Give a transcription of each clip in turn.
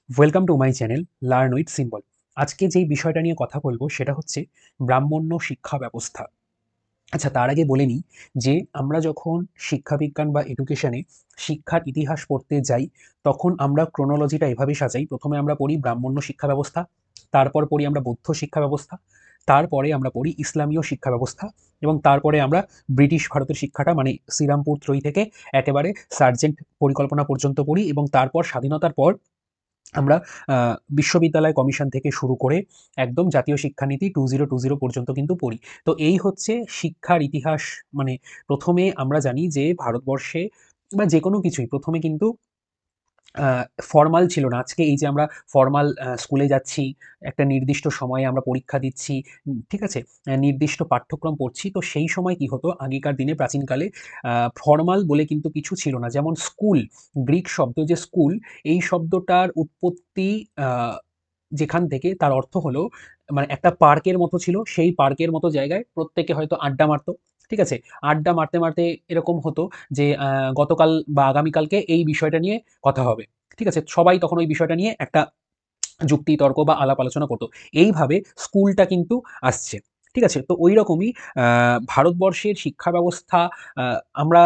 Welcome to my channel learn with symbol. আজকে যেই বিষয়টা নিয়ে কথা বলবো সেটা হচ্ছে ব্রাহ্মণ্য শিক্ষা ব্যবস্থা। আচ্ছা, তার আগে বলে নিই যে আমরা যখন শিক্ষাবিজ্ঞান বা এডুকেশনে শিক্ষার ইতিহাস পড়তে যাই, তখন আমরা ক্রোনোলজিটা এভাবে সাজাই। প্রথমে আমরা পড়ি ব্রাহ্মণ্য শিক্ষা ব্যবস্থা, তারপর পড়ি আমরা বৌদ্ধ শিক্ষা ব্যবস্থা, তারপরে আমরা পড়ি ইসলামীয় শিক্ষা ব্যবস্থা, এবং তারপরে আমরা ব্রিটিশ ভারতের শিক্ষাটা মানে শ্রীরামপুর ত্রয়ী থেকে একেবারে সার্জেন্ট পরিকল্পনা পর্যন্ত পড়ি, এবং তারপর স্বাধীনতার পর আমরা বিশ্ববিদ্যালয় কমিশন থেকে শুরু করে একদম জাতীয় শিক্ষানীতি 2020 পর্যন্ত কিন্তু পড়ি। তো এই হচ্ছে শিক্ষার ইতিহাস। মানে প্রথমে আমরা জানি যে ভারতবর্ষে বা যেকোনো কিছুই প্রথমে কিন্তু ফরমাল ছিল না। আজকে এই যে আমরা ফরমাল স্কুলে যাচ্ছি, একটা নির্দিষ্ট সময়ে আমরা পরীক্ষা দিচ্ছি, ঠিক আছে? নির্দিষ্ট পাঠ্যক্রম পড়ছি। তো সেই সময় কি হতো আগেকার দিনে প্রাচীনকালে ফরমাল বলে কিন্তু কিছু ছিল না। যেমন স্কুল, গ্রিক শব্দ যে স্কুল, এই শব্দটার উৎপত্তি আ যেখান থেকে তার অর্থ হলো মানে একটা পার্কের মতো ছিল। সেই পার্কের মতো জায়গায় প্রত্যেকে হয়তো আড্ডা মারত। ঠিক আছে? আড্ডা মারতে, মারতে এরকম হতো যে গতকাল বা আগামীকালকে এই বিষয়টা নিয়ে কথা হবে। ঠিক আছে? সবাই তখন ওই বিষয়টা নিয়ে একটা যুক্তি তর্ক বা আলাপ আলোচনা করত। এইভাবে স্কুলটা কিন্তু আসছে। ঠিক আছে? তো ঐরকমই আ ভারতবর্ষের শিক্ষা ব্যবস্থা আ আমরা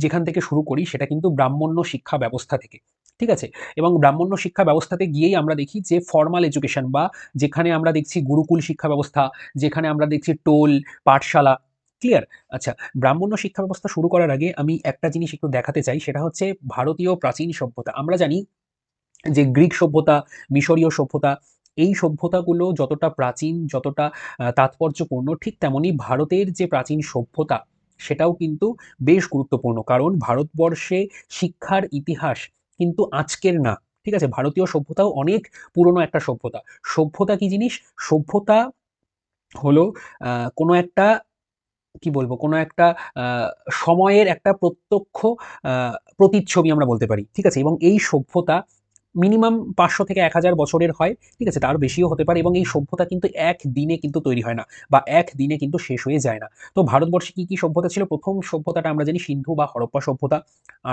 যেখান থেকে শুরু করি সেটা কিন্তু ব্রাহ্মণ্য শিক্ষা ব্যবস্থা থেকে। ঠিক আছে? এবং ব্রাহ্মণ্য শিক্ষা ব্যবস্থাতে গিয়েই আমরা দেখি যে ফরমাল এডুকেশন বা যেখানে আমরা দেখছি গুরুকুল শিক্ষা ব্যবস্থা, যেখানে আমরা দেখছি টোল, পাঠশালা, ক্লিয়ার? আচ্ছা, ব্রাহ্মণ্য শিক্ষা ব্যবস্থা শুরু করার আগে আমি একটা জিনিস একটু দেখাতে চাই, সেটা হচ্ছে ভারতীয় প্রাচীন সভ্যতা। আমরা জানি যে গ্রিক সভ্যতা, মিশরীয় সভ্যতা, এই সভ্যতাগুলো যতটা প্রাচীন, যতটা তাৎপর্যপূর্ণ, ঠিক তেমনি ভারতের যে প্রাচীন সভ্যতা, সেটাও কিন্তু বেশ গুরুত্বপূর্ণ। কারণ ভারতবর্ষে শিক্ষার ইতিহাস কিন্তু আজকের না। ঠিক আছে? ভারতীয় সভ্যতাও অনেক পুরনো একটা সভ্যতা। সভ্যতা কি জিনিস? সভ্যতা হলো আ কোনো একটা কি বলবো? কোনো একটা আ সময়ের একটা প্রত্যক্ষ আ প্রতিচ্ছবি আমরা বলতে পারি। ঠিক আছে? এবং এই সভ্যতা মিনিমাম ৫০০ থেকে ১,০০০ বছরের হয়। ঠিক আছে? তারও বেশিও হতে পারে, এবং এই সভ্যতা কিন্তু একদিনে কিন্তু তৈরি হয় না বা একদিনে কিন্তু শেষ হয়ে যায় না। তো ভারতবর্ষে কি, কি সভ্যতা ছিল? ১ম সভ্যতাটা আমরা জানি সিন্ধু বা হরপ্পা সভ্যতা,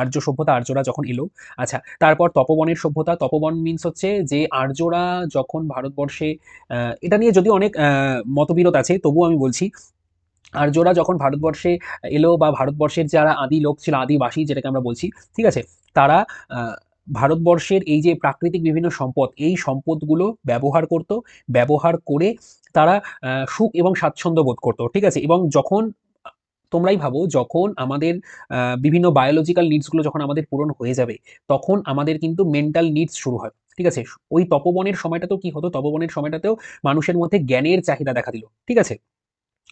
আর্য সভ্যতা, আর্যরা যখন এলো। আচ্ছা, তারপর তপবনের সভ্যতা। তপবন মিনস হচ্ছে যে আর্যরা যখন ভারতবর্ষে এটা নিয়ে যদিও অনেক মতবিরোধ আছে, তবুও আমি বলছি আর্যরা যখন ভারতবর্ষে এলো বা ভারতবর্ষের যারা আদি লোক ছিল, আদিবাসী যেটাকে আমরা বলছি, ঠিক আছে? তারা আ ভারতবর্ষের এই যে প্রাকৃতিক বিভিন্ন সম্পদ, এই সম্পদগুলো ব্যবহার করত। ব্যবহার করে তারা সুখ এবং স্বাচ্ছন্দ্য বোধ করত। ঠিক আছে? এবং যখন আ তোমরাই ভাবো যখন আমাদের বিভিন্ন বায়োলজিক্যাল নিডস গুলো যখন আমাদের পূরণ হয়ে যাবে, তখন আমাদের কিন্তু মেন্টাল নিডস শুরু হয়। ঠিক আছে? ওই তপবনের সময়টাতেও কি হতো? তপবনের সময়টাতেও মানুষের মধ্যে জ্ঞানের চাহিদা দেখা দিল। ঠিক আছে?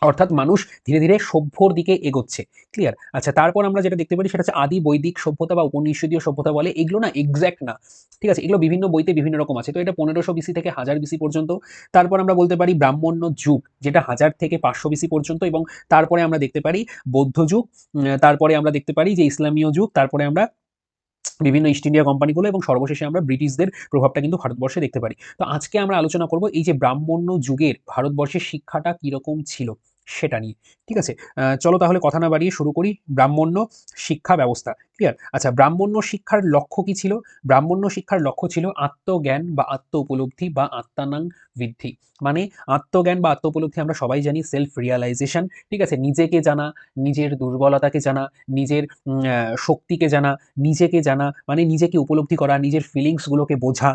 অর্থাৎ মানুষ ধীরে, ধীরে সভ্যর দিকে এগোচ্ছে। ক্লিয়ার? আচ্ছা, তারপর আমরা যেটা দেখতে পারি সেটা হচ্ছে আদি বৈদিক সভ্যতা বা উপনিষদীয় সভ্যতা বলে। এগুলো না এক্সাক্ট না। ঠিক আছে? এগুলো বিভিন্ন বইতে বিভিন্ন রকম আছে। তো এটা ১৫০০ বিসি থেকে ১০০০ বিসি পর্যন্ত। তারপর আমরা বলতে পারি ব্রাহ্মণ্য যুগ, যেটা ১০০০ থেকে ৫০০ বিসি পর্যন্ত, এবং তারপরে আমরা দেখতে পারি বৌদ্ধ যুগ, তারপরে আমরা দেখতে পারি যে ইসলামীয় যুগ, তারপরে আমরা বিভিন্ন ইস্ট ইন্ডিয়া কোম্পানিগুলো, এবং সর্বশেষে আমরা ব্রিটিশদের প্রভাবটা কিন্তু ভারতবর্ষে দেখতে পারি। তো আজকে আমরা আলোচনা করব এই যে ব্রাহ্মণ্য যুগের ভারতবর্ষের শিক্ষাটা কিরকম ছিল সেটা নিয়ে। ঠিক আছে? চলো তাহলে কথা না বাড়িয়ে শুরু করি ব্রাহ্মণ্য শিক্ষা ব্যবস্থা। ক্লিয়ার? আচ্ছা, ব্রাহ্মণ্য শিক্ষার লক্ষ্য কি ছিল? ব্রাহ্মণ্য শিক্ষার লক্ষ্য ছিল আত্মজ্ঞান বা আত্ম উপলব্ধি বা আত্মানাং বৃদ্ধি। মানে আত্মজ্ঞান বা আত্ম উপলব্ধি আমরা সবাই জানি সেলফ রিয়ালাইজেশন। ঠিক আছে? নিজেকে জানা, নিজের দুর্বলতাকে জানা, নিজের শক্তিকে জানা, নিজেকে জানা মানে নিজেকে উপলব্ধি করা, নিজের ফিলিংস গুলোকে বোঝা,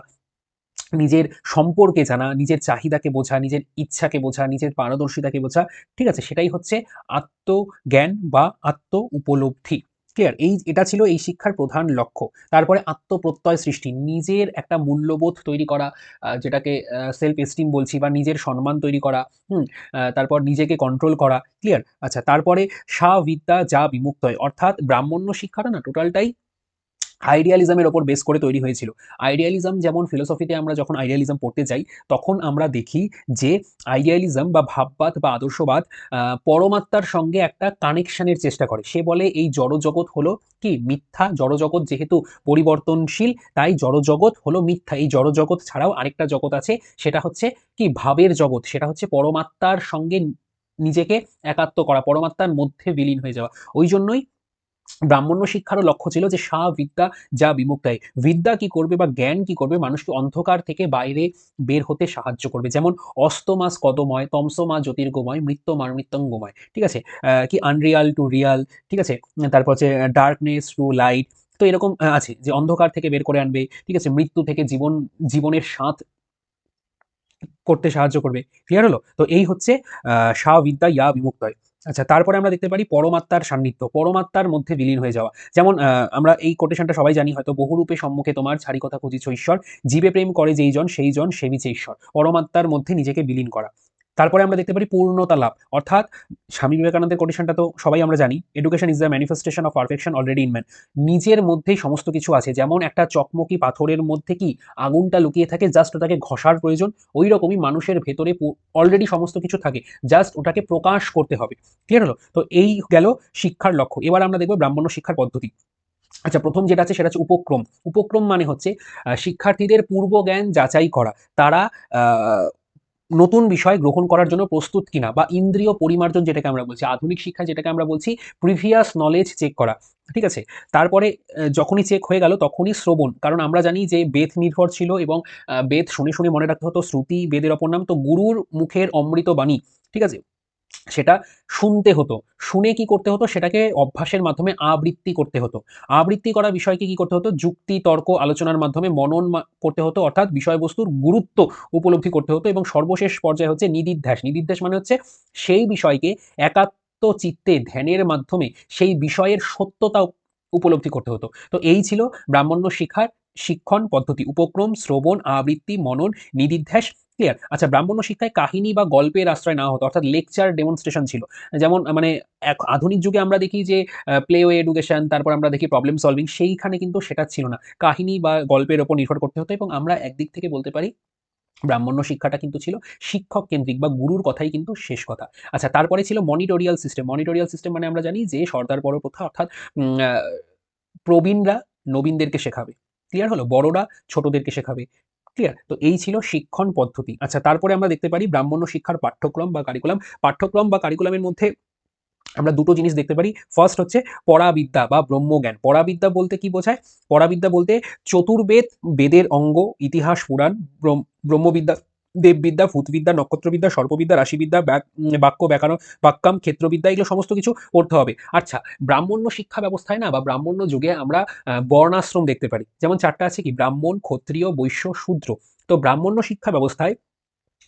নিজের সম্পর্কে জানা, নিজের চাহিদাকে বোঝা, নিজের ইচ্ছাকে বোঝা, নিজের পারদর্শিতাকে বোঝা। ঠিক আছে? সেটাই হচ্ছে আত্মজ্ঞান বা আত্ম উপলব্ধি। ক্লিয়ার? এটা ছিল এই শিক্ষার প্রধান লক্ষ্য। তারপরে আত্মপ্রত্যয় সৃষ্টি, নিজের একটা মূল্যবোধ তৈরি করা, যেটাকে সেলফ এস্টিম বলছি, বা নিজের সম্মান তৈরি করা, হুম? তারপর নিজেকে কন্ট্রোল করা। ক্লিয়ার? আচ্ছা, তারপরে সা বিদ্যা যা বিমুক্তয়, অর্থাৎ ব্রাহ্মণ্য শিক্ষাটা না টোটালটাই আইডিয়ালিজমের ওপর বেস করে তৈরি হয়েছিল। আইডিয়ালিজম যেমন ফিলোসফিতে আমরা যখন আইডিয়ালিজম পড়তে যাই, তখন আমরা দেখি যে আইডিয়ালিজম বা ভাববাদ বা আদর্শবাদ পরমাত্মার সঙ্গে একটা কানেকশনের চেষ্টা করে। সে বলে এই জড়জগৎ হলো কি মিথ্যা, জড়জগৎ যেহেতু পরিবর্তনশীল, তাই জড়জগৎ হলো মিথ্যা। এই জড়জগৎ ছাড়াও আরেকটা জগৎ আছে, সেটা হচ্ছে কি ভাবের জগৎ, সেটা হচ্ছে পরমাত্মার সঙ্গে নিজেকে একাত্ম করা, পরমাত্মার মধ্যে বিলীন হয়ে যাওয়া। ওই জন্যই ব্রাহ্মণ্য শিক্ষারও লক্ষ্য ছিল যে সা বিদ্যা যা বিমুক্তায়, বিদ্যা কি করবে বা জ্ঞান কি করবে, মানুষকে অন্ধকার থেকে বাইরে বের হতে সাহায্য করবে। যেমন অস্তমা স্কদময়, তমসমা জ্যোতির্গময়, মৃত্যুমা মৃত্যঙ্গময়। ঠিক আছে? কি আনরিয়াল টু রিয়াল। ঠিক আছে? তারপর হচ্ছে ডার্কনেস টু লাইট। তো এরকম আছে যে অন্ধকার থেকে বের করে আনবে। ঠিক আছে? মৃত্যু থেকে জীবনের স্বাদ করতে সাহায্য করবে। ক্লিয়ার হলো? তো এই হচ্ছে সা বিদ্যা ইয়া বিমুক্তয়। আচ্ছা, তারপরে আমরা দেখতে পারি পরমাত্মার সান্নিধ্য, পরমাত্মার মধ্যে বিলীন হয়ে যাওয়া। যেমন আমরা এই কোটেশনটা সবাই জানি হয়তো, বহুরূপে সম্মুখে তোমার ছাড়ি কথা খুঁজিছ ঈশ্বর, জীবে প্রেম করে যেই জন সেই জন সেবিছে ঈশ্বর। পরমাত্মার মধ্যে নিজেকে বিলীন করা। তারপরে আমরা দেখতে পারি পূর্ণতা লাভ, অর্থাৎ স্বামী বিবেকানন্দের কোটেশনটা তো সবাই আমরা জানি, education is the manifestation of perfection already in man. নিজের মধ্যেই সমস্ত কিছু আছে। যেমন একটা চকমকি পাথরের মধ্যে কি আগুনটা লুকিয়ে থাকে, জাস্ট ওটাকে ঘষার প্রয়োজন। ওই রকমই মানুষের ভেতরে অলরেডি সমস্ত কিছু থাকে, জাস্ট ওটাকে প্রকাশ করতে হবে। ক্লিয়ার হলো? তো এই গেল শিক্ষার লক্ষ্য। এবার আমরা দেখবো ব্রাহ্মণ্য শিক্ষার পদ্ধতি। আচ্ছা, প্রথম যেটা আছে সেটা হচ্ছে উপক্রম। উপক্রম মানে হচ্ছে শিক্ষার্থীদের পূর্ব জ্ঞান যাচাই করা। তারা আহ, নতুন বিষয় গ্রহণ করার জন্য প্রস্তুত কিনা, বা ইন্দ্রিয় পরিমার্জন যেটাকে আমরা বলছি, আধুনিক শিক্ষা যেটাকে আমরা বলছি, প্রিভিয়াস নলেজ চেক করা। ঠিক আছে? তারপরে যখনই চেক হয়ে গেল তখনই শ্রবণ, কারণ আমরা জানি যে বেদ নির্ভর ছিল এবং বেদ শুনে শুনে মনে রাখতে হতো। শ্রুতি বেদের অপর নাম। তো গুরুর মুখের অমৃত বাণী, ঠিক আছে, সেটা শুনতে হতো। শুনে কি করতে হতো, সেটাকে অভ্যাসের মাধ্যমে আবৃত্তি করতে হতো। আবৃত্তি করা বিষয়কে কি করতে হতো, যুক্তি তর্ক আলোচনার মাধ্যমে মনন করতে হতো, অর্থাৎ বিষয়বস্তুর গুরুত্ব উপলব্ধি করতে হতো। এবং সর্বশেষ পর্যায়ে হচ্ছে নিদিধ্যাস। নিদিধ্যাস মানে হচ্ছে সেই বিষয়কে একাত্ম চিত্তে ধ্যানের মাধ্যমে সেই বিষয়ের সত্যতা উপলব্ধি করতে হতো। তো এই ছিল ব্রাহ্মণ্য শিক্ষার শিক্ষণ পদ্ধতি: উপক্রম, শ্রবণ, আবৃত্তি, মনন, নিদিধ্যাস। ক্লিয়ার? আচ্ছা, ব্রাহ্মণ্য শিক্ষায় কাহিনী বা গল্পের আশ্রয় নেওয়া হতো, অর্থাৎ লেকচার ডেমনস্ট্রেশন ছিল। যেমন মানে আধুনিক যুগে আমরা দেখি যে প্লেওয়ে এডুকেশন, তারপর আমরা দেখি প্রবলেম সলভিং, সেইখানে কিন্তু সেটা ছিল না। কাহিনী বা গল্পের ওপর নির্ভর করতে হতো। এবং আমরা একদিক থেকে বলতে পারি ব্রাহ্মণ্য শিক্ষাটা কিন্তু ছিল শিক্ষক কেন্দ্রিক, বা গুরুর কথাই কিন্তু শেষ কথা। আচ্ছা, তারপরে ছিল মনিটোরিয়াল সিস্টেম। মনিটোরিয়াল সিস্টেম মানে আমরা জানি যে সর্দার বড় প্রথা, অর্থাৎ প্রবীণরা নবীনদেরকে শেখাবে। ক্লিয়ার হলো? বড়রা ছোটদেরকে শেখাবে। ক্লিয়ার? তো এই ছিল শিক্ষণ পদ্ধতি। আচ্ছা, তারপরে আমরা দেখতে পারি ব্রাহ্মণ্য শিক্ষার পাঠ্যক্রম বা কারিকুলাম। পাঠ্যক্রম বা কারিকুলামের মধ্যে আমরা দুটো জিনিস দেখতে পারি। ফার্স্ট হচ্ছে পরাবিদ্যা বা ব্রহ্মজ্ঞান। পরাবিদ্যা বলতে কি বোঝায়? পরাবিদ্যা বলতে চতুর্বেদ, বেদের অঙ্গ, ইতিহাস, পুরাণ, ব্রহ্মবিদ্যা, দেববিদ্যা, ভূতবিদ্যা, নক্ষত্রবিদ্যা, সর্পবিদ্যা, রাশিবিদ্যা, বাক্য ব্যাকরণ, বাক্যাম, ক্ষেত্রবিদ্যা, এগুলো সমস্ত কিছু পড়তে হবে। আচ্ছা, ব্রাহ্মণ্য শিক্ষা ব্যবস্থায় না, বা ব্রাহ্মণ্য যুগে আমরা বর্ণাশ্রম দেখতে পারি। যেমন চারটা আছে কি, ব্রাহ্মণ, ক্ষত্রিয়, বৈশ্য, শূদ্র। তো ব্রাহ্মণ্য শিক্ষা ব্যবস্থায়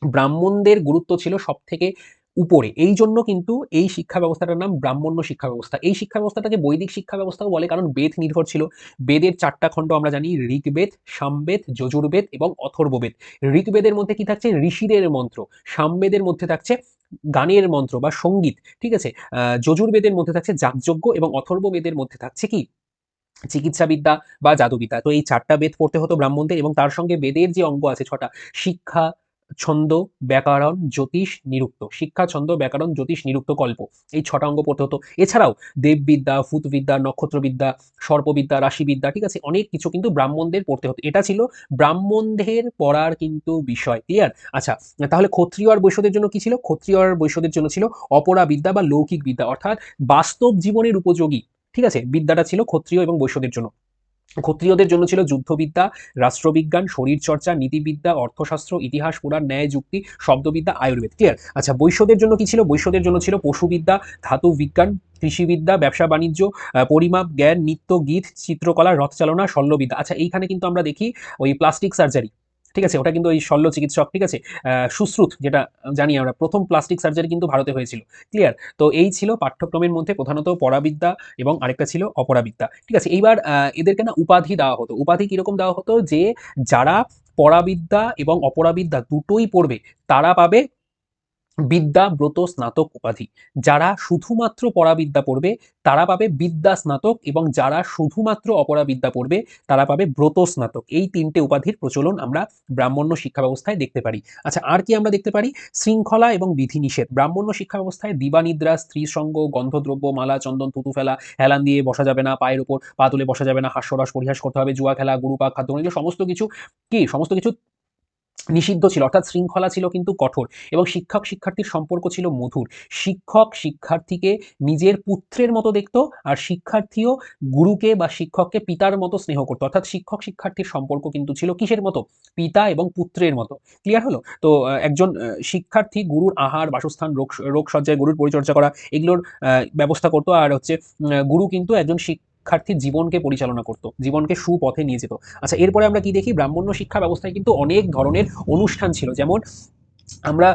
ব্রাহ্মণদের গুরুত্ব ছিল সব থেকে উপরে। এই জন্য কিন্তু এই শিক্ষা ব্যবস্থাটার নাম ব্রাহ্মণ্য শিক্ষা ব্যবস্থা। এই শিক্ষা ব্যবস্থাটাকে বৈদিক শিক্ষা ব্যবস্থাও বলে, কারণ বেদ নির্ভর ছিল। বেদের চারটা খণ্ড আমরা জানি: ঋগ্বেদ, সামবেদ, যজুর্বেদ এবং অথর্ববেদ। ঋগ্বেদের মধ্যে কি থাকছে? ঋষিদের মন্ত্র। সামবেদের মধ্যে থাকছে গানের মন্ত্র বা সঙ্গীত। ঠিক আছে? যজুর্বেদের মধ্যে থাকছে যাগযজ্ঞ, এবং অথর্ববেদের মধ্যে থাকছে কি, চিকিৎসাবিদ্যা বা জাদুবিদ্যা। তো এই চারটা বেদ পড়তে হতো ব্রাহ্মণদের, এবং তার সঙ্গে বেদের যে অঙ্গ আছে ছটা: শিক্ষা, ছন্দ, ব্যাকরণ, জ্যোতিষ, নিরুক্ত। শিক্ষা, ছন্দ, ব্যাকরণ, জ্যোতিষ, নিরুক্ত, কল্প। এই ছটা অঙ্গ পড়তে হতো। এছাড়াও দেববিদ্যা, ভূতবিদ্যা, নক্ষত্রবিদ্যা, সর্পবিদ্যা, রাশিবিদ্যা, ঠিক আছে, অনেক কিছু কিন্তু ব্রাহ্মণদের পড়তে হতো। এটা ছিল ব্রাহ্মণদের পড়ার কিন্তু বিষয়। ক্লিয়ার? আচ্ছা, তাহলে ক্ষত্রিয় আর বৈশ্যদের জন্য কি ছিল? ক্ষত্রিয় আর বৈশ্যদের জন্য ছিল অপরা বিদ্যা বা লৌকিক বিদ্যা, অর্থাৎ বাস্তব জীবনের উপযোগী, ঠিক আছে, বিদ্যাটা ছিল ক্ষত্রিয় এবং বৈশ্যদের জন্য। ক্ষত্রিয়দের জন্য ছিল যুদ্ধবিদ্যা, রাষ্ট্রবিজ্ঞান, শরীরচর্চা, নীতিবিদ্যা, অর্থশাস্ত্র, ইতিহাস, পুরাণ, ন্যায়, যুক্তি, শব্দবিদ্যা, আয়ুর্বেদ। ক্লিয়ার? আচ্ছা, বৈশ্যদের জন্য কি ছিল? বৈশ্যদের জন্য ছিল পশুবিদ্যা, ধাতু বিজ্ঞান, কৃষিবিদ্যা, ব্যবসা বাণিজ্য, পরিমাপ জ্ঞান, নৃত্য, গীত, চিত্রকলা, রথচালনা, শল্যবিদ্যা। আচ্ছা, এইখানে কিন্তু আমরা দেখি ওই প্লাস্টিক সার্জারি, ঠিক আছে, ওটা কিন্তু ওই শল্য চিকিৎসক, ঠিক আছে, সুশ্রুত, যেটা জানি আমরা, প্রথম প্লাস্টিক সার্জারি কিন্তু ভারতে হয়েছিল। ক্লিয়ার? তো এই ছিল পাঠ্যক্রমের মধ্যে প্রধানত পরাবিদ্যা, এবং আরেকটা ছিল অপরাবিদ্যা। ঠিক আছে? এইবার এদেরকে না উপাধি দেওয়া হতো। উপাধি কিরকম দেওয়া হতো, যে যারা পরাবিদ্যা এবং অপরাবিদ্যা দুটোই পড়বে তারা পাবে বিদ্যা ব্রত স্নাতক উপাধি। যারা শুধুমাত্র পরাবিদ্যা পড়বে তারা পাবে বিদ্যা স্নাতক, এবং যারা শুধুমাত্র অপরাবিদ্যা পড়বে তারা পাবে ব্রত স্নাতক। এই তিনটে উপাধির প্রচলন আমরা ব্রাহ্মণ্য শিক্ষা ব্যবস্থায় দেখতে পারি। আচ্ছা, আর কি আমরা দেখতে পারি? শৃঙ্খলা এবং বিধিনিষেধ। ব্রাহ্মণ্য শিক্ষা ব্যবস্থায় দিবানিদ্রা, স্ত্রী সঙ্গ, গন্ধদ্রব্য, মালা, চন্দন, থুতু ফেলা, হেলান দিয়ে বসা যাবে না, পায়ের উপর পা তুলে বসা যাবে না, হাস্যরস পরিহাস করতে হবে, জুয়া খেলা, গুরুপাক, খাদ্য, এগুলো সমস্ত কিছু কি, সমস্ত কিছু নিষিদ্ধ ছিল, অর্থাৎ শৃঙ্খলা ছিল কিন্তু কঠোর, এবং শিক্ষক শিক্ষার্থীর সম্পর্ক ছিল মধুর। শিক্ষক শিক্ষার্থীকে নিজের পুত্রের মতো দেখতো, আর শিক্ষার্থীও গুরুকে বা শিক্ষককে পিতার মতো স্নেহ করতো। অর্থাৎ শিক্ষক শিক্ষার্থীর সম্পর্ক কিন্তু ছিল কিসের মতো? পিতা এবং পুত্রের মতো। ক্লিয়ার হলো? তো একজন শিক্ষার্থী গুরুর আহার, বাসস্থান, রোগশয্যায় গুরুর পরিচর্যা করা, এগুলোর ব্যবস্থা করতো। আর হচ্ছে গুরু কিন্তু একজন শিক্ষার্থীর জীবনকে পরিচালনা করতো, জীবনকে সুপথে নিয়ে যেত। আচ্ছা, এরপরে আমরা কি দেখি? ব্রাহ্মণ্য শিক্ষা ব্যবস্থায় কিন্তু অনেক ধরনের অনুষ্ঠান ছিল। যেমন আমরা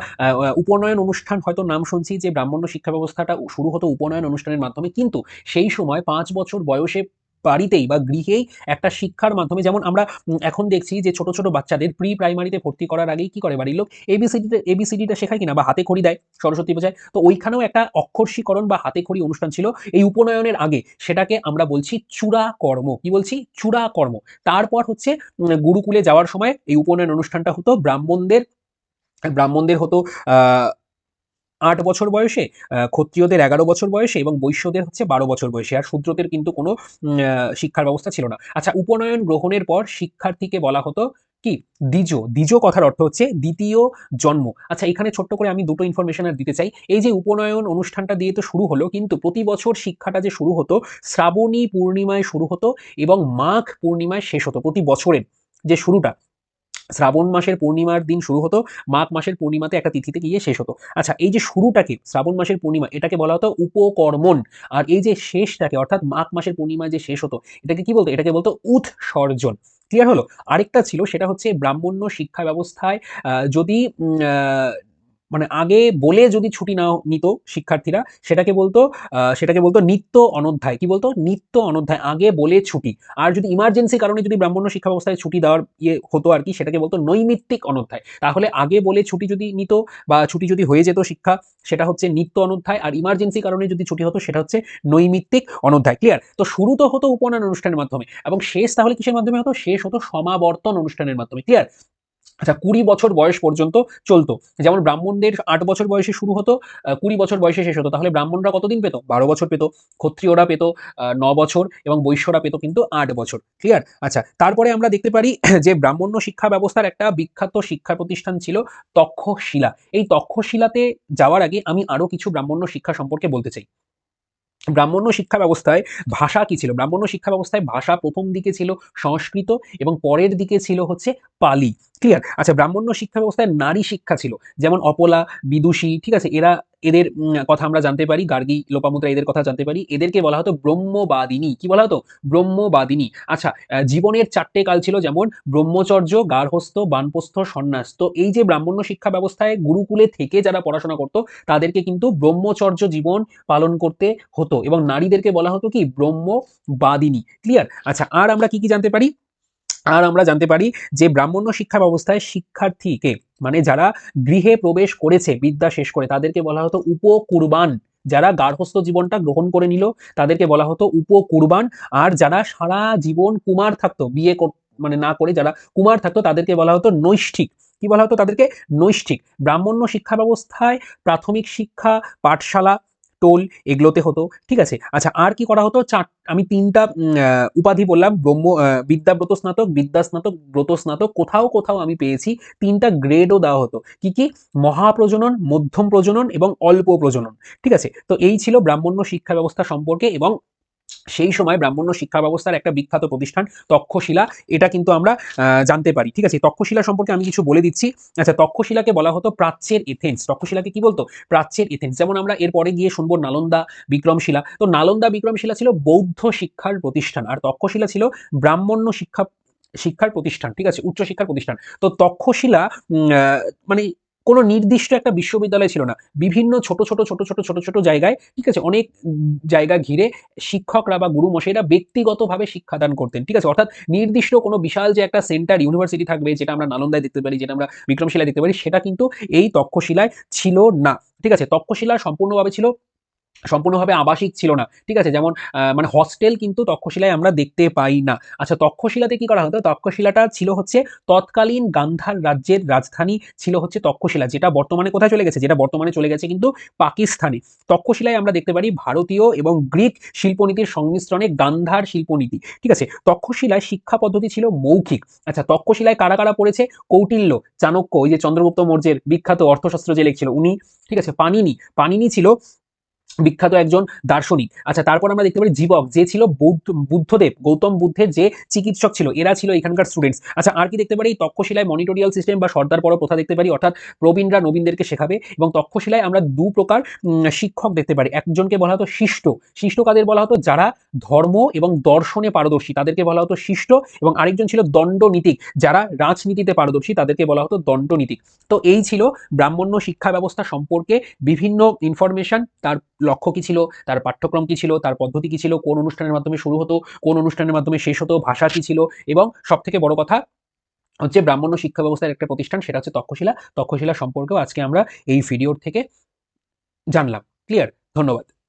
উপনয়ন অনুষ্ঠান হয়তো নাম শুনছি, যে ব্রাহ্মণ্য শিক্ষা ব্যবস্থাটা শুরু হতো উপনয়ন অনুষ্ঠানের মাধ্যমে, কিন্তু সেই সময় ৫ বছর বয়সে বাড়িতেই বা গৃহেই একটা শিক্ষার মাধ্যমে, যেমন আমরা এখন দেখছি যে ছোট ছোট বাচ্চাদের প্রি প্রাইমারিতে ভর্তি করার আগেই কি করে বাড়ির লোক? এবিসিডিটা শেখায় কিনা, বা হাতে খড়ি দেয় সরস্বতী পূজায়। তো ওইখানেও একটা অক্ষরশীকরণ বা হাতে খড়ি অনুষ্ঠান ছিল এই উপনয়নের আগে। সেটাকে আমরা বলছি চূড়া কর্ম। কি বলছি? চূড়া কর্ম। তারপর হচ্ছে গুরুকুলে যাওয়ার সময় এই উপনয়ন অনুষ্ঠানটা হতো। ব্রাহ্মণদের হতো আহ ৮ বছর বয়সে, ক্ষত্রিয়দের ১১ বছর বয়সে, এবং বৈশ্যদের হচ্ছে ১২ বছর বয়সে। আর শূদ্রদের কিন্তু কোনো শিক্ষার ব্যবস্থা ছিল না। আচ্ছা, উপনয়ন গ্রহণের পর শিক্ষার্থীকে বলা হতো কি? দ্বিজ। দ্বিজ কথার অর্থ হচ্ছে দ্বিতীয় জন্ম। আচ্ছা, এখানে ছোট্ট করে আমি দুটো ইনফরমেশন আর দিতে চাই। এই যে উপনয়ন অনুষ্ঠানটা দিয়ে তো শুরু হলো, কিন্তু প্রতি বছর শিক্ষাটা যে শুরু হতো শ্রাবণী পূর্ণিমায় শুরু হতো এবং মাঘ পূর্ণিমায় শেষ হতো। প্রতি বছরের যে শুরুটা শ্রাবণ মাসের পূর্ণিমার দিন শুরু হতো, মাঘ মাসের পূর্ণিমাতে একটা তিথিতে গিয়ে শেষ হতো। আচ্ছা, এই যে শুরুটাকে শ্রাবণ মাসের পূর্ণিমা, এটাকে বলা হতো উপকর্মণ। আর এই যে শেষটাকে, অর্থাৎ মাঘ মাসের পূর্ণিমায় যে শেষ হতো, এটাকে কি বলতো? এটাকে বলতো উৎসর্জন। ক্লিয়ার হলো? আরেকটা ছিল, সেটা হচ্ছে ব্রাহ্মণ্য শিক্ষা ব্যবস্থায় যদি মানে আগে বলে যদি ছুটি না নিত শিক্ষার্থীরা, সেটাকে বলতো নিত্য অনধ্যায়। কি বলতো? নিত্য অনধ্যায়, আগে বলে ছুটি। আর যদি ইমার্জেন্সি কারণে যদি ব্রাহ্মণ্য শিক্ষা ব্যবস্থায় ছুটি দেওয়ার হতো আর কি, সেটাকে বলতো নৈমিত্তিক অনধ্যায়। তাহলে আগে বলে ছুটি যদি নিত বা ছুটি যদি হয়ে যেত শিক্ষা, সেটা হচ্ছে নিত্য অনধ্যায়। আর ইমার্জেন্সি কারণে যদি ছুটি হতো, সেটা হচ্ছে নৈমিত্তিক অনধ্যায়। ক্লিয়ার? তো শুরু তো হতো উপনয়ন অনুষ্ঠানের মাধ্যমে, এবং শেষ তাহলে কিসের মাধ্যমে হতো? শেষ হতো সমাবর্তন অনুষ্ঠানের মাধ্যমে। ক্লিয়ার? আচ্ছা, ২০ বছর বয়স পর্যন্ত চলতো। যেমন ব্রাহ্মণদের ৮ বছর বয়সে শুরু হতো, ২০ বছর বয়সে শেষ হতো। তাহলে ব্রাহ্মণরা কতদিন পেত? ১২ বছর পেত। ক্ষত্রিয়রা পেত ৯ বছর, এবং বৈশ্যরা পেত কিন্তু ৮ বছর। ক্লিয়ার? আচ্ছা, তারপরে আমরা দেখতে পারি যে ব্রাহ্মণ্য শিক্ষা ব্যবস্থার একটা বিখ্যাত শিক্ষা প্রতিষ্ঠান ছিল তক্ষশিলা। এই তক্ষশিলাতে যাওয়ার আগে আমি আরো কিছু ব্রাহ্মণ্য শিক্ষা সম্পর্কে বলতে চাই। ব্রাহ্মণ্য শিক্ষা ব্যবস্থায় ভাষা কি ছিল? ব্রাহ্মণ্য শিক্ষা ব্যবস্থায় ভাষা প্রথম দিকে ছিল সংস্কৃত, এবং পরের দিকে ছিল হচ্ছে পালি। ক্লিয়ার? আচ্ছা, ব্রাহ্মণ্য শিক্ষা ব্যবস্থায় নারী শিক্ষা ছিল। যেমন অপলা, বিদুষী, ঠিক আছে? এদের কথা আমরা জানতে পারি, গার্গী, লোপামুদ্রা, এদের কথা জানতে পারি। এদেরকে বলা হতো ব্রহ্মবাদিনী। কি বলা হতো? ব্রহ্মবাদিনী। আচ্ছা, জীবনের ৪টে কাল ছিল, যেমন ব্রহ্মচর্য, গার্হস্থ্য, বানপ্রস্থ, সন্ন্যাস। তো এই যে ব্রাহ্মণ্য শিক্ষা ব্যবস্থায় গুরুকুলে থেকে যারা পড়াশোনা করতো, তাদেরকে কিন্তু ব্রহ্মচর্য জীবন পালন করতে হতো, এবং নারীদেরকে বলা হতো কি? ব্রহ্মবাদিনী। ক্লিয়ার? আচ্ছা, আর আমরা কি কি জানতে পারি? আর আমরা জানতে পারি যে ব্রাহ্মণ্য শিক্ষা ব্যবস্থায় শিক্ষার্থীকে, মানে যারা গৃহে প্রবেশ করেছে বিদ্যা শেষ করে, তাদেরকে বলা হতো উপকুরবান। যারা গার্হস্থ্য জীবনটা গ্রহণ করে নিল, তাদেরকে বলা হতো উপকুরবান। আর যারা সারা জীবন কুমার থাকতো, মানে না করে যারা কুমার থাকতো, তাদেরকে বলা হতো নৈষ্ঠিক। কি বলা হতো তাদেরকে? নৈষ্ঠিক। ব্রাহ্মণ্য শিক্ষা ব্যবস্থায় প্রাথমিক শিক্ষা পাঠশালা, টোল, এগুলোতে হতো। ঠিক আছে? আচ্ছা, আর কি করা হতো? আমি ৩টা উপাধি বললাম, বিদ্যাব্রত স্নাতক, বিদ্যা স্নাতক, ব্রত স্নাতক। কোথাও কোথাও আমি পেয়েছি ৩টা গ্রেডও দেওয়া হতো। কি কি? মহাপ্রজনন, মধ্যম প্রজনন এবং অল্প প্রজনন। ঠিক আছে? তো এই ছিল ব্রাহ্মণ্য শিক্ষা ব্যবস্থা সম্পর্কে। এবং সেই সময় ব্রাহ্মণ্য শিক্ষা ব্যবস্থার একটা বিখ্যাত প্রতিষ্ঠান তক্ষশিলা, এটা কিন্তু আমরা জানতে পারি। ঠিক আছে? তক্ষশিলা সম্পর্কে আমি কিছু বলে দিচ্ছি। আচ্ছা, তক্ষশিলাকে বলা হতো প্রাচ্যের এথেন্স। তক্ষশিলাকে কি বলতো? প্রাচ্যের এথেন্স। যেমন আমরা এরপরে গিয়ে শুনবো নালন্দা, বিক্রমশিলা। তো নালন্দা, বিক্রমশিলা ছিল বৌদ্ধ শিক্ষার প্রতিষ্ঠান, আর তক্ষশিলা ছিল ব্রাহ্মণ্য শিক্ষার প্রতিষ্ঠান। ঠিক আছে? উচ্চশিক্ষার প্রতিষ্ঠান। তো তক্ষশিলা মানে কোনো নির্দিষ্ট একটা বিশ্ববিদ্যালয় ছিল না। বিভিন্ন ছোট ছোট জায়গায়, ঠিক আছে? অনেক জায়গা ঘিরে শিক্ষকরা বা গুরুমশাইরা ব্যক্তিগতভাবে শিক্ষাদান করতেন। ঠিক আছে? অর্থাৎ নির্দিষ্ট কোনো বিশাল যে একটা সেন্টার ইউনিভার্সিটি থাকবে, যেটা আমরা নালন্দায় দেখতে পারি, যেটা আমরা বিক্রমশিলায় দেখতে পারি, সেটা কিন্তু এই তক্ষশিলায় ছিল না। ঠিক আছে? তক্ষশিলা সম্পূর্ণভাবে ছিল সম্পূর্ণভাবে আবাসিক ছিল না। ঠিক আছে? যেমন মানে হস্টেল কিন্তু তক্ষশিলায় আমরা দেখতে পাই না। আচ্ছা, তক্ষশিলাতে কি করা হতো? তক্ষশিলাটা ছিল হচ্ছে তৎকালীন গান্ধার রাজ্যের রাজধানী ছিল হচ্ছে তক্ষশিলা। যেটা বর্তমানে কোথায় চলে গেছে? যেটা বর্তমানে চলে গেছে কিন্তু পাকিস্তানে। তক্ষশিলায় আমরা দেখতে পারি ভারতীয় এবং গ্রিক শিল্পনীতির সংমিশ্রণে গান্ধার শিল্পনীতি। ঠিক আছে? তক্ষশিলায় শিক্ষা পদ্ধতি ছিল মৌখিক। আচ্ছা, তক্ষশিলায় কারা, কারা পড়েছে? কৌটিল্য, চাণক্য, ওই যে চন্দ্রগুপ্ত মৌর্যের বিখ্যাত অর্থশাস্ত্র যে লিখছিল উনি। ঠিক আছে? পাণিনি, পাণিনি ছিল বিখ্যাত একজন দার্শনিক। আচ্ছা, তারপর আমরা দেখতে পারি জীবক, যে ছিল বুদ্ধদেব, গৌতম বুদ্ধের যে চিকিৎসক ছিল, এরা ছিল এখানকার স্টুডেন্টস। আচ্ছা, আর কি দেখতে পারি? তক্ষশিলায় মনিটোরিয়াল সিস্টেম বা সর্দার পড়ো প্রথা দেখতে পারি, অর্থাৎ প্রবীণরা নবীনদেরকে শেখাবে। এবং তক্ষশিলায় আমরা দু প্রকার শিক্ষক দেখতে পারি। একজনকে বলা হতো শিষ্ট। শিষ্ট কাদের বলা হতো? যারা ধর্ম এবং দর্শনে পারদর্শী, তাদেরকে বলা হতো শিষ্ট। এবং আরেকজন ছিল দণ্ডনীতিক, যারা রাজনীতিতে পারদর্শী, তাদেরকে বলা হতো দণ্ডনীতিক। তো এই ছিল ব্রাহ্মণ্য শিক্ষা ব্যবস্থা সম্পর্কে বিভিন্ন ইনফরমেশন। তার লক্ষ্য কি ছিল, তার পাঠ্যক্রম কি ছিল, তার পদ্ধতি কি ছিল, কোন অনুষ্ঠানের মাধ্যমে শুরু হতো, কোন অনুষ্ঠানের মাধ্যমে শেষ হতো, ভাষা কি ছিল, এবং সবথেকে বড় কথা হচ্ছে ব্রাহ্মণ্য শিক্ষা ব্যবস্থার একটা প্রতিষ্ঠান, সেটা হচ্ছে তক্ষশিলা। তক্ষশিলা সম্পর্কেও আজকে আমরা এই ভিডিওর থেকে জানলাম। ক্লিয়ার? ধন্যবাদ।